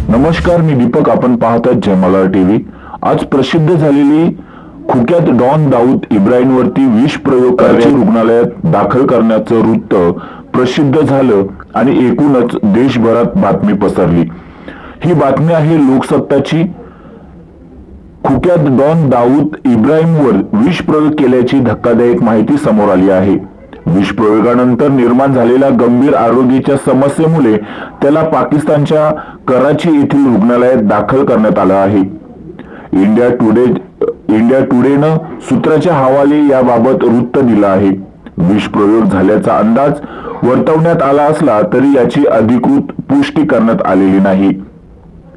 नमस्कार, मी दीपक. आपण पाहतात जय मल्हार टीव्ही. आज प्रसिद्ध झालेली खुक्यात डॉन दाऊद इब्राहिमवरती विष प्रयोग करायचे रुग्णालयात दाखल करण्याचं वृत्त प्रसिद्ध झालं आणि एकूणच देशभरात बातमी पसरली. ही बातमी आहे लोकसत्ताची. खुक्यात डॉन दाऊद इब्राहिमवर विष प्रयोग केल्याची धक्कादायक माहिती समोर आली आहे. विषप्रयोगानंतर निर्माण झालेल्या गंभीर आरोग्याच्या समस्येमुळे त्याला पाकिस्तानच्या कराची येथील रुग्णालयात दाखल करण्यात आलं आहे. इंडिया टुडेनं सूत्राच्या हवाले याबाबत वृत्त दिलं आहे. विषप्रयोग झाल्याचा अंदाज वर्तवण्यात आला असला तरी याची अधिकृत पुष्टी करण्यात आलेली नाही.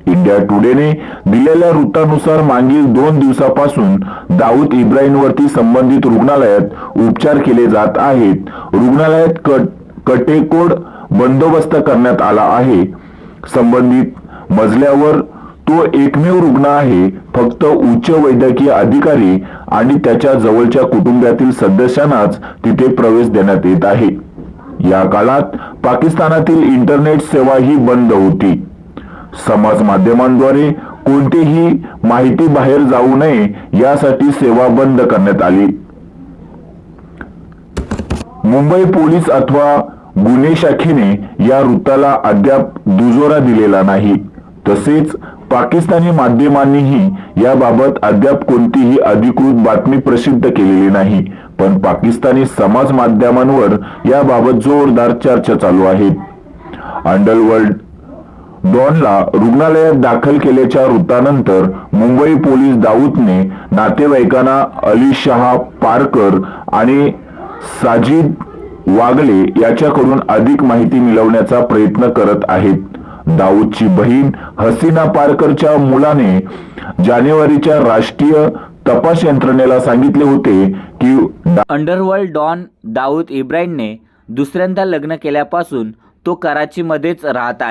इंडिया टुडेने दिलेल्या वृत्तानुसार मागील 2 दिवसापासून दाऊद इब्राहिमवरती संबंधित रुग्णालयात उपचार केले जात आहेत. रुग्णालयात कटेकोड बंदोबस्त करण्यात आला आहे. संबंधित मजल्यावर तो एकमेव रुग्ण आहे. फक्त उच्च वैद्यकीय अधिकारी आणि त्याच्या जवळच्या कुटुंबातील सदस्यांनाच तिथे प्रवेश देण्यात येत आहे. या काळात पाकिस्तानातील इंटरनेट सेवाही बंद होती. समाज माध्यमांद्वारे कोणतीही माहिती बाहेर जाऊ नये यासाठी सेवा बंद करण्यात आली. मुंबई पोलीस अथवा गुन्हे शाखेने या वृत्ताला अद्याप दुजोरा दिलेला नाही. तसेच पाकिस्तानी माध्यमांनीही याबाबत अद्याप कोणतीही अधिकृत बातमी प्रसिद्ध केलेली नाही. पण पाकिस्तानी समाज माध्यमांवर याबाबत जोरदार चर्चा चालू आहे. अंडरवर्ल्ड डॉनला रुग्णालयात दाखल केल्याच्या वृत्तानंतर मुंबई पोलीस दाऊदने नातेवाईकांना अली शाह पारकर आणि साजिद वागले याच्याकडून अधिक माहिती मिळवण्याचा प्रयत्न करत आहेत. दाऊदची बहीण हसीना पारकरच्या मुलाने जानेवारीच्या राष्ट्रीय तपास यंत्रणेला सांगितले होते की अंडरवर्ल्ड डॉन दाऊद इब्राहिमने दुसऱ्यांदा लग्न केल्यापासून तो कराचीमध्येच राहत आहे.